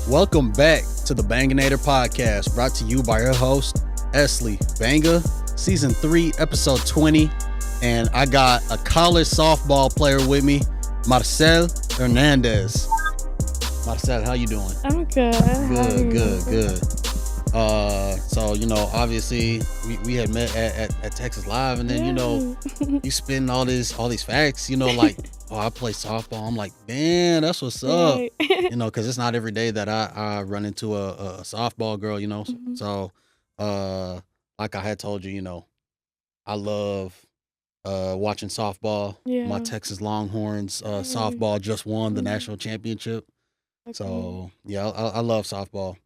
Welcome back to the Banganator podcast, brought to you by your host, Esley Banga, Season 3, Episode 20. And I got a college softball player with me, Marcell Hernandez. Marcell, how you doing? I'm good. Good. Obviously we had met at Texas Live, and then you spitting all these facts, like, oh, I play softball. I'm like, man, that's what's up. Right. Because it's not every day that I run into a softball girl, Mhm. So like I had told you, I love watching softball. My Yeah. Texas Longhorns Right. softball just won the Mhm. national championship. Okay. So yeah, I love softball.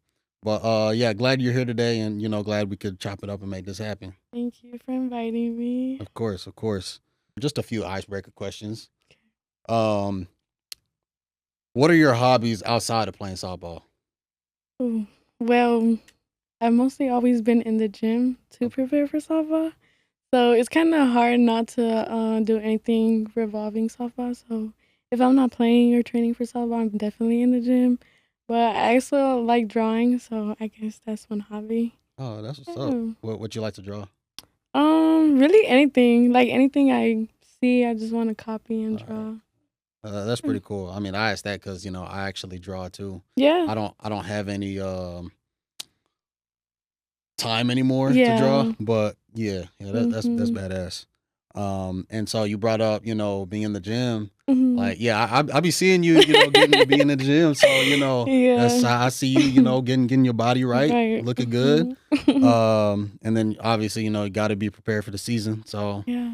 But yeah, glad you're here today, and glad we could chop it up and make this happen. Thank you for inviting me. Of course. Just a few icebreaker questions. Um, what are your hobbies outside of playing softball? Ooh. Well, I've mostly always been in the gym to prepare for softball. So it's kind of hard not to do anything revolving softball. So if I'm not playing or training for softball, I'm definitely in the gym. But I also like drawing, so I guess that's one hobby. Oh, that's what's up. Yeah. What you like to draw? Really anything. Like anything I see, I just want to copy and All draw. right. That's pretty cool. I mean, I asked that because I actually draw too. Yeah. I don't have any time anymore to draw, Yeah. but that's Mhm. badass. And so you brought up being in the gym. Mhm. Like, yeah, I be seeing you getting to be in the gym. So that's Yeah. I see you getting your body right, Right. looking good. Mhm. And then obviously you got to be prepared for the season. So Yeah.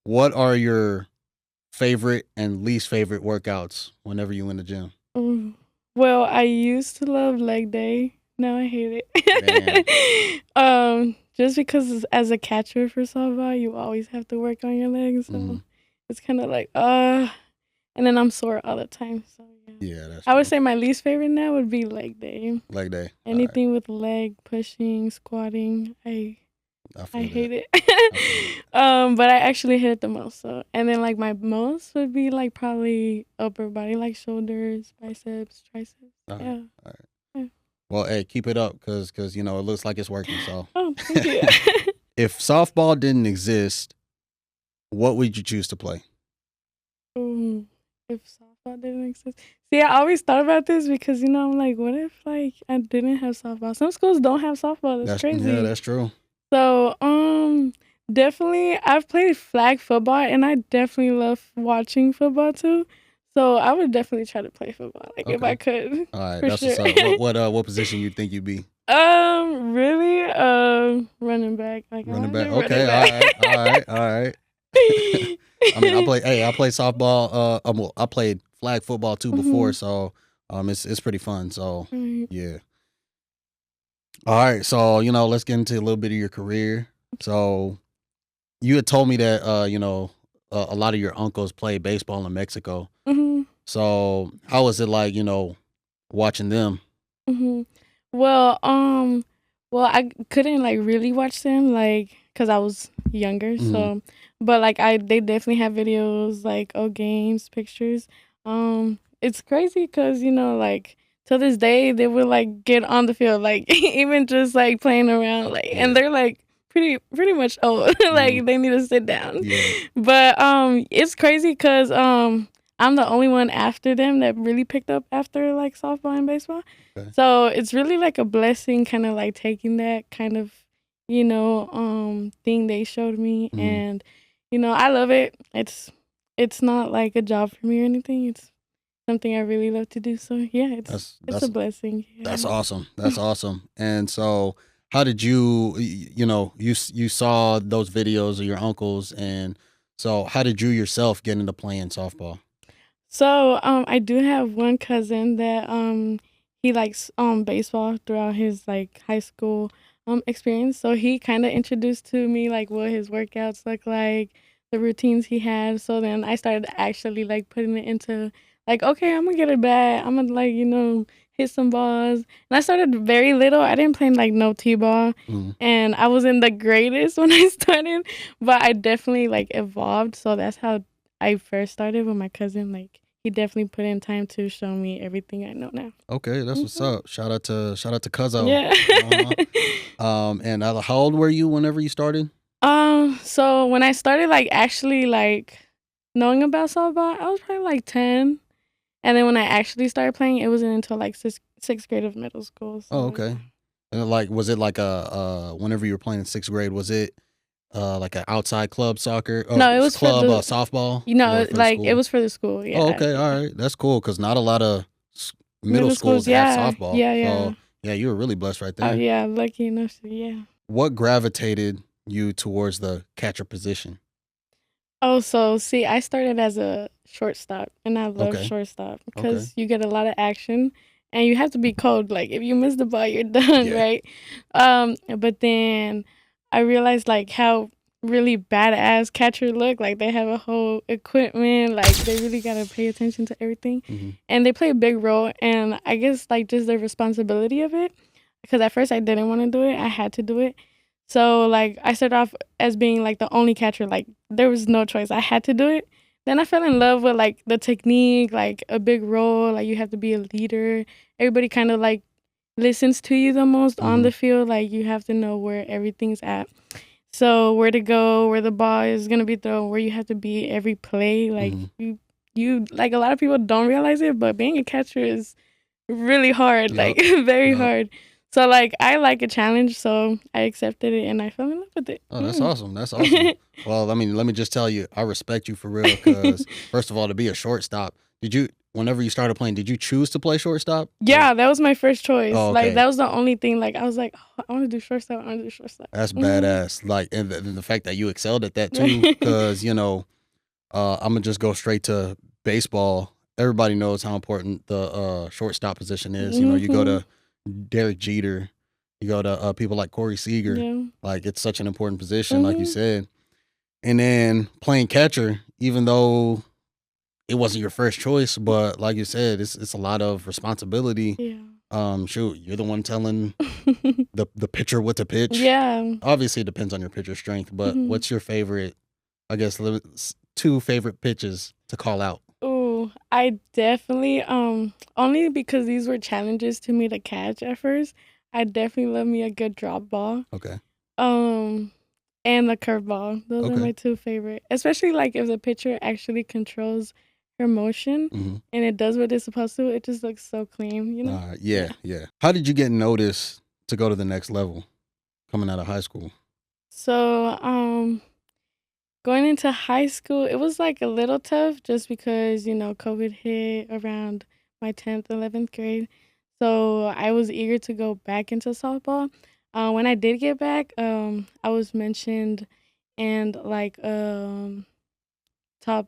what are your favorite and least favorite workouts whenever you in the gym? Ooh. Well, I used to love leg day. Now I hate Man. it. Just because as a catcher for softball, you always have to work on your legs, so Mhm. it's kind of like and then I'm sore all the time. So yeah, Yeah, that's I would true. say my least favorite now would be leg day. Leg day. All right. Anything with leg pushing, squatting, I I feel hate that. it. But I actually hate it the most. So, and then like my most would be like probably upper body, like shoulders, biceps, triceps. All right. Yeah. All right. Yeah. Well, hey, keep it up because it looks like it's working. So Oh, thank you. if softball didn't exist, what would you choose to play? Ooh, if softball didn't exist. See, I always thought about this because I'm like, what if like I didn't have softball? Some schools don't have softball. That's crazy. Yeah, that's true. So, definitely, I've played flag football, and I definitely love watching football too. So I would definitely try to play football, like if I could. All right, For that's sure. what's up. What position you think you'd be? Really, running back. Like I Running wanna back. do Okay, running back. all right. I mean, I play softball. Well, I played flag football too before, Mhm. so it's pretty fun. So Right. yeah. All right, so let's get into a little bit of your career. So you had told me that a lot of your uncles play baseball in Mexico. Mhm. So how was it like watching them? Mhm. Well, I couldn't like really watch them like because I was younger. Mhm. So, but like they definitely have videos like games, pictures. It's crazy because like to this day they would like get on the field like even just like playing around like Yeah. and they're like pretty much old like they need to sit down. Yeah. But it's crazy because I'm the only one after them that really picked up after like softball and baseball. Okay. So it's really like a blessing kind of like taking that kind of, thing they showed me Mhm. and I love it. It's not like a job for me or anything. It's something I really love to do. So yeah, it's a blessing. That's Yeah. awesome. That's awesome. And so how did you saw those videos of your uncles, and so how did you yourself get into playing softball? So, I do have one cousin that he likes baseball throughout his like high school experience. So he kind of introduced to me like what his workouts look like, the routines he had. So then I started actually like putting it into like, okay, I'm gonna get a bat. I'm gonna like hit some balls. And I started very little. I didn't play like no t-ball, Mhm. and I wasn't the greatest when I started, but I definitely like evolved. So that's how I first started with my cousin. Like he definitely put in time to show me everything I know now. Okay, that's what's up. Shout out to Cuzzo. Yeah. And how old were you whenever you started? So when I started like actually like knowing about softball, I was probably like 10. And then when I actually started playing, it wasn't until like sixth grade of middle school. So, Oh, okay. And like, was it like whenever you were playing in sixth grade, was it like an outside club soccer? No, it was club for the, softball. you know, Or for the like it school? was for the school. Yeah. Oh, okay, all right, that's cool. Cause not a lot of middle Middle schools, schools have yeah. softball. Yeah, yeah. So yeah, you were really blessed right Oh, there. yeah. Lucky enough to, yeah. What gravitated you towards the catcher position? Oh, so see, I started as a shortstop, and I love Okay. shortstop because you get a lot of action, and you have to be cold. Like if you miss the ball, you're done, Yeah. right? But then I realized like how really badass catcher look. Like they have a whole equipment. Like they really gotta pay attention to everything, and they play a big role. And I guess like just the responsibility of it, because at first I didn't want to do it, I had to do it. So like I started off as being like the only catcher. Like there was no choice. I had to do it. Then I fell in love with like the technique, like a big role. Like you have to be a leader. Everybody kind of like listens to you the most on the field. Like you have to know where everything's at. So where to go, where the ball is gonna be thrown, where you have to be every play. Like you like a lot of people don't realize it, but being a catcher is really hard. Like very hard. So like I like a challenge, so I accepted it and I fell in love with it. Oh, that's awesome. That's awesome. Well, I mean, let me just tell you, I respect you for real. Because first of all, to be a shortstop, whenever you started playing, did you choose to play shortstop? Yeah, that was my first choice. Oh, okay. Like that was the only thing. Like I was like, oh, I want to do shortstop. I want to do shortstop. That's badass. Like, and the fact that you excelled at that too, because I'm gonna just go straight to baseball. Everybody knows how important the shortstop position is. You go to Derek Jeter, you go to people like Corey Seager. Yeah. Like it's such an important position, like you said. And then playing catcher, even though it wasn't your first choice, but like you said, it's a lot of responsibility. Yeah. Shoot, you're the one telling the pitcher what to pitch. Yeah. Obviously, it depends on your pitcher's strength, but what's your favorite? I guess 2 favorite pitches to call out. Oh, I definitely only because these were challenges to me to catch at first. I definitely love me a good drop ball. Okay. And the curveball. Those are my 2 favorite. Especially like if the pitcher actually controls her motion and it does what it's supposed to, it just looks so clean, Yeah. How did you get noticed to go to the next level coming out of high school? So, going into high school, it was like a little tough just because, COVID hit around my 10th, 11th grade. So I was eager to go back into softball. When I did get back, I was mentioned and like top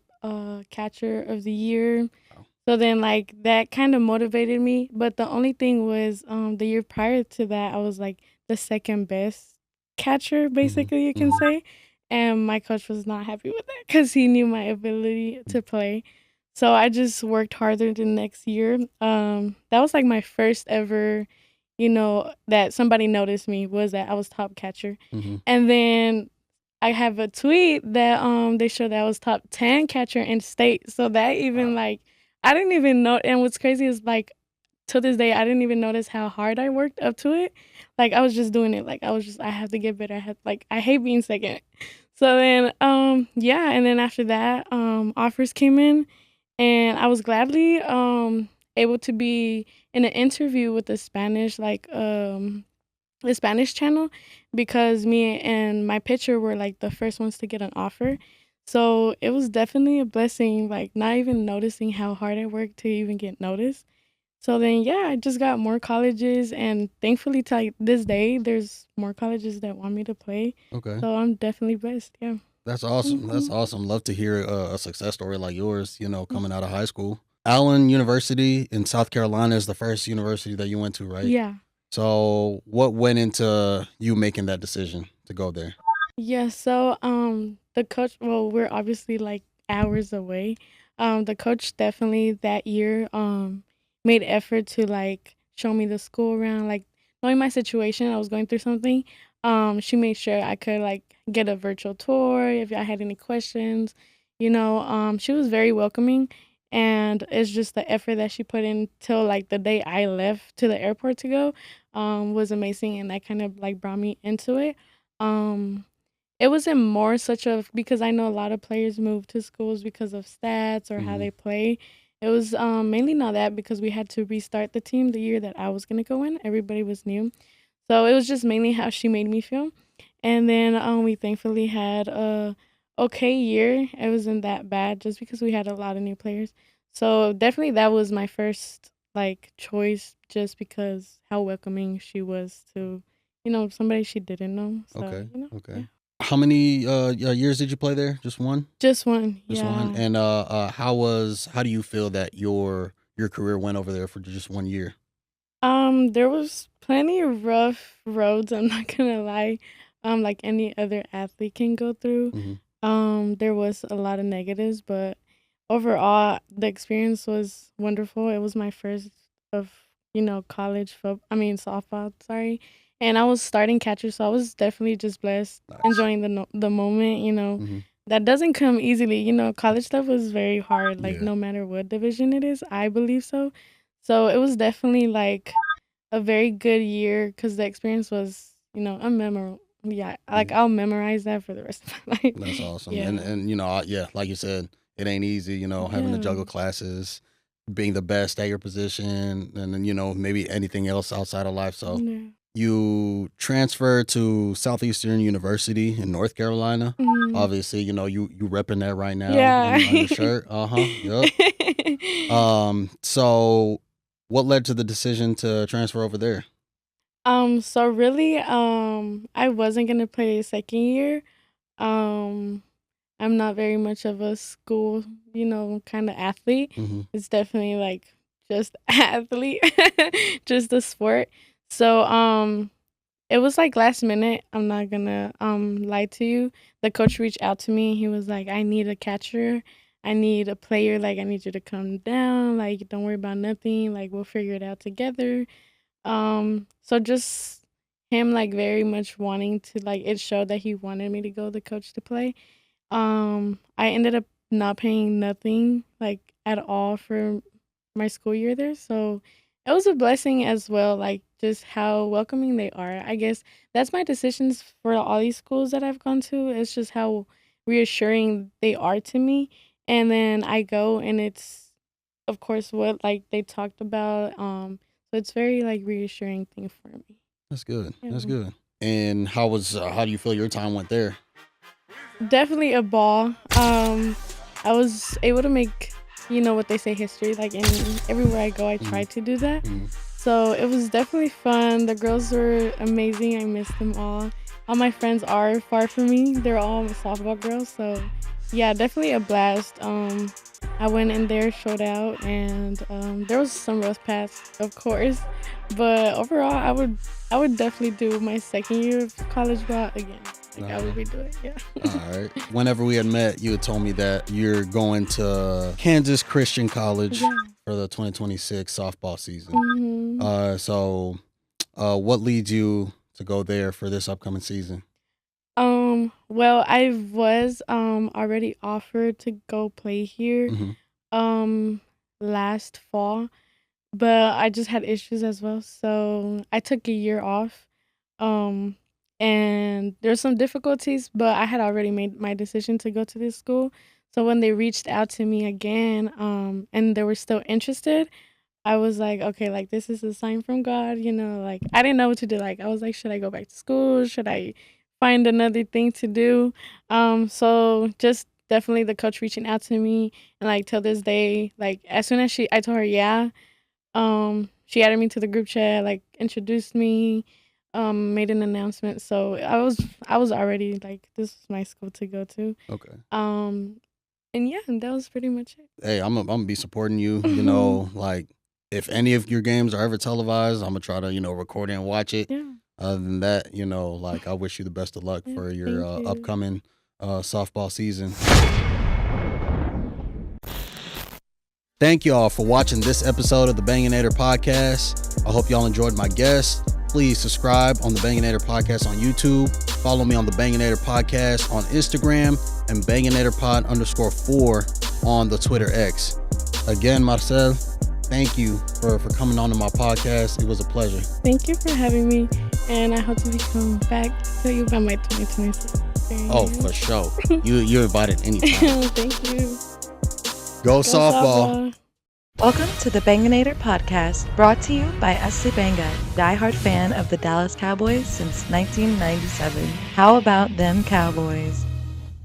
catcher of the year. Wow. So then like that kind of motivated me. But the only thing was the year prior to that, I was like the second best catcher, basically you can say. And my coach was not happy with that because he knew my ability to play. So I just worked harder the next year. That was like my first ever, that somebody noticed me was that I was top catcher. And then I have a tweet that they showed that I was top 10 catcher in state. So that even like, I didn't even know. And what's crazy is like, to this day, I didn't even notice how hard I worked up to it. Like I was just doing it. Like I have to get better. I hate being second. So then, yeah. And then after that, offers came in. And I was gladly able to be in an interview with the Spanish, the Spanish channel, because me and my pitcher were like the first ones to get an offer. So it was definitely a blessing, like not even noticing how hard I worked to even get noticed. So then, yeah, I just got more colleges, and thankfully to like, this day, there's more colleges that want me to play. Okay. So I'm definitely blessed, yeah. That's awesome. That's awesome. Love to hear a success story like yours, coming out of high school. Allen University in South Carolina is the first university that you went to, right? Yeah. So what went into you making that decision to go there? Yeah, so the coach, well, we're obviously like hours away. The coach definitely that year made effort to like show me the school around, like knowing my situation, I was going through something. She made sure I could like get a virtual tour if I had any questions. She was very welcoming, and it's just the effort that she put in till like the day I left to the airport to go was amazing, and that kind of like brought me into it. Um, it wasn't more such of because I know a lot of players move to schools because of stats or how Mm-hmm. they play. It was mainly not that because we had to restart the team the year that I was gonna go in. Everybody was new, so it was just mainly how she made me feel. And then we thankfully had a okay year. It wasn't that bad just because we had a lot of new players. So definitely that was my first like choice just because how welcoming she was to, somebody she didn't know. So, Okay. yeah. Okay. How many years did you play there? Just one? Just one, Just one. yeah. And how do you feel that your career went over there for just 1 year? There was plenty of rough roads, I'm not gonna lie. Like any other athlete can go through. Mm-hmm. There was a lot of negatives, but overall the experience was wonderful. It was my first of, college football, I mean softball, sorry. And I was starting catcher, so I was definitely just blessed, Nice. enjoying the moment. Mm-hmm. That doesn't come easily. College stuff was very hard, like Yeah. no matter what division it is, I believe so. So it was definitely like a very good year because the experience was, unmemorable. Yeah, like Yeah. I'll memorize that for the rest of my life. That's awesome. Yeah. And yeah, like you said, it ain't easy, having to Yeah. juggle classes, being the best at your position, and then, maybe anything else outside of life. So Yeah. you transferred to Southeastern University in North Carolina. Mhm. Obviously, you repping that right now Yeah. on your shirt. Yep. So what led to the decision to transfer over there? So really, I wasn't gonna play second year. Um, I'm not very much of a school, kind of athlete. Mm-hmm. It's definitely like just athlete, just a sport. So, it was like last minute. I'm not gonna lie to you. The coach reached out to me. He was like, "I need a catcher. I need a player. Like, I need you to come down. Like, don't worry about nothing. Like, we'll figure it out together." So just him like very much wanting to like it showed that he wanted me to go the coach to play. I ended up not paying nothing like at all for my school year there. So it was a blessing as well, like just how welcoming they are. I guess that's my decisions for all these schools that I've gone to. It's just how reassuring they are to me. And then I go and it's of course what like they talked about. So it's very like reassuring thing for me. That's good. Yeah. That's good. And how do you feel your time went there? Definitely a ball. I was able to make, what they say, history. Like in everywhere I go, I try to do that. Mm-hmm. So it was definitely fun. The girls were amazing. I miss them all. All my friends are far from me. They're all softball girls. So yeah, definitely a blast. I went in there, showed out, and there was some rough paths, of course. But overall, I would definitely do my second year of college ball again. Like I would redo it. Yeah. All right. Whenever we had met, you had told me that you're going to Kansas Christian College Yeah. for the 2026 softball season. Mhm. So what leads you to go there for this upcoming season? Well, I was already offered to go play here Mm-hmm. um last fall, but I just had issues as well. So I took a year off. Um and there's some difficulties, but I had already made my decision to go to this school. So when they reached out to me again, and they were still interested, I was like, okay, like this is a sign from God, like I didn't know what to do. Like I was like, should I go back to school? Should I find another thing to do? So just definitely the coach reaching out to me and like till this day, like as soon as I told her yeah, she added me to the group chat, like introduced me, made an announcement. So I was already like this was my school to go to. Okay. And yeah, and that was pretty much it. Hey, I'm gonna be supporting you. Like if any of your games are ever televised, I'm gonna try to record it and watch it. Yeah. Other than that, like I wish you the best of luck Yeah, for your thank you. upcoming softball season. Thank y'all for watching this episode of the Banganator podcast. I hope y'all enjoyed my guest. Please subscribe on the Banganator podcast on YouTube. Follow me on the Banganator podcast on Instagram and Banganator pod _4 on the Twitter X. again, Marcell, thank you for coming on to my podcast. It was a pleasure. Thank you for having me, and I hope to come back to tell you about my 2026 experience. Oh, for sure. You're invited anytime. Thank you. Go softball. Welcome to the Banganator podcast, brought to you by Esli Banga, diehard fan of the Dallas Cowboys since 1997. How about them Cowboys?